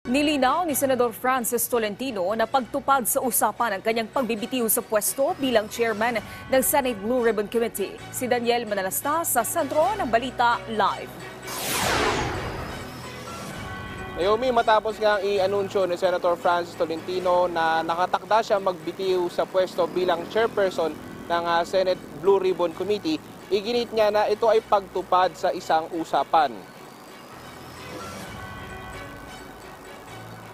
Nilinaw ni Senador Francis Tolentino na pagtupad sa usapan ang kanyang pagbibitiw sa pwesto bilang chairman ng Senate Blue Ribbon Committee. Si Daniel Manalastas sa sentro ng Balita Live. Naomi, matapos nga i-anunsyo ni Senator Francis Tolentino na nakatakda siya magbitiw sa pwesto bilang chairperson ng Senate Blue Ribbon Committee, iginit niya na ito ay pagtupad sa isang usapan.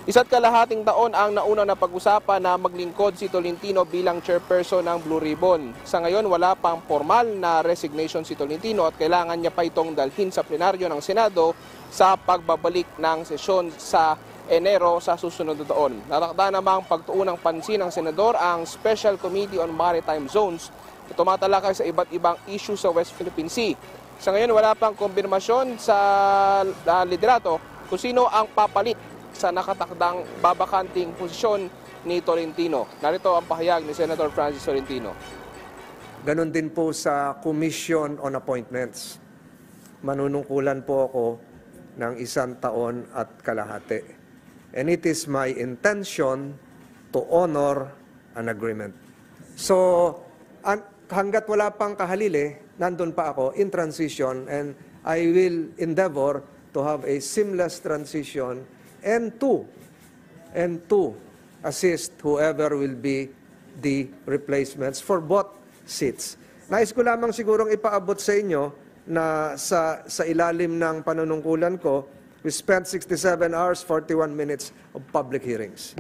Isa't kalahating taon ang nauna na pag-usapan na maglingkod si Tolentino bilang chairperson ng Blue Ribbon. Sa ngayon, wala pang formal na resignation si Tolentino at kailangan niya pa itong dalhin sa plenaryo ng Senado sa pagbabalik ng sesyon sa Enero sa susunod na taon. Natakda namang pagtuunang pansin ng Senador ang Special Committee on Maritime Zones na tumatalakay sa iba't ibang issue sa West Philippine Sea. Sa ngayon, wala pang kumpirmasyon sa liderato kung sino ang papalit sa nakatakdang babakanting posisyon ni Tolentino. Narito ang pahayag ni Senator Francis Tolentino. Ganon din po sa Commission on Appointments. Manunungkulan po ako ng 1 taon at kalahati. And it is my intention to honor an agreement. So, hanggat wala pang kahalili, nandun pa ako in transition and I will endeavor to have a seamless transition and to assist whoever will be the replacements for both seats. Nais ko lamang sigurong ipaabot sa inyo na sa ilalim ng panunungkulan ko, we spent 67 hours, 41 minutes of public hearings.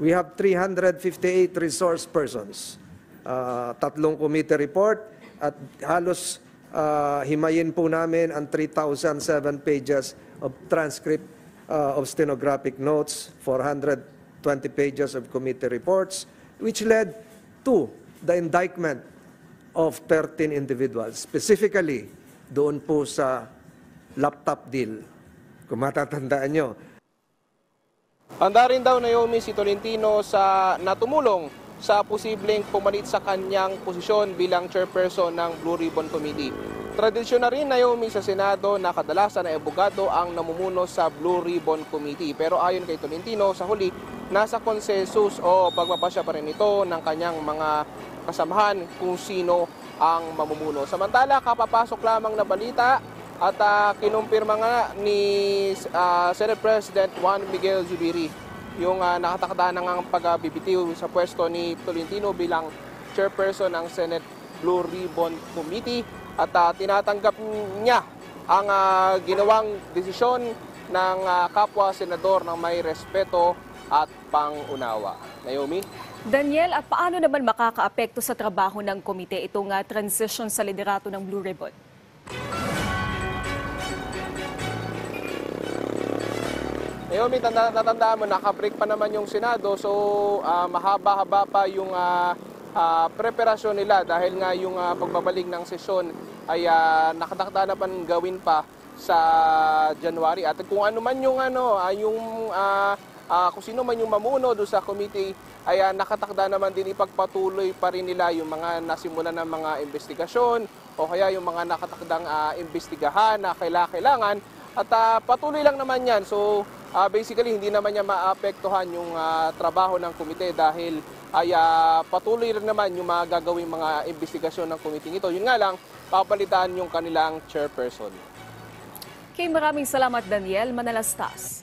We have 358 resource persons, 3 committee report at halos himayin po namin ang 3,007 pages of transcript of stenographic notes, 420 pages of committee reports, which led to the indictment of 13 individuals, specifically doon po sa laptop deal, kung matatandaan nyo. Handa rin daw Naomi si Tolentino na tumulong sa posibleng pumalit sa kanyang posisyon bilang chairperson ng Blue Ribbon Committee. Tradisyon na rin Naomi sa Senado na kadalasan na abogado ang namumuno sa Blue Ribbon Committee. Pero ayon kay Tolentino, sa huli, nasa konsensus o pagpapasya pa rin ito ng kanyang mga kasamahan kung sino ang mamumuno. Samantala, kapapasok lamang na balita at kinumpirma nga ni Senate President Juan Miguel Zubiri yung nakatakda ng pagbibitiw sa pwesto ni Tolentino bilang chairperson ng Senate Blue Ribbon Committee. At tinatanggap niya ang ginawang desisyon ng kapwa senador ng may respeto at pangunawa. Naomi? Daniel, at paano naman makakaapekto sa trabaho ng komite itong transition sa liderato ng Blue Ribbon? Naomi, natandaan mo, nakabreak pa naman yung Senado, so mahaba-haba pa yung preparasyon nila dahil nga yung pagbabalik ng sesyon ay nakatakda na pan gawin pa sa January. At kung ano man yung kung sino man yung mamuno do sa committee ay nakatakda naman din ipagpatuloy pa rin nila yung mga nasimulan ng mga investigasyon o kaya yung mga nakatakdang investigahan na kailangan at patuloy lang naman yan. So basically hindi naman niya maapektuhan yung trabaho ng komite dahil ay patuloy rin naman yung mga gagawing mga investigasyon ng committee ito. Yun nga lang, papalitan yung kanilang chairperson. Maraming salamat Daniel Manalastas.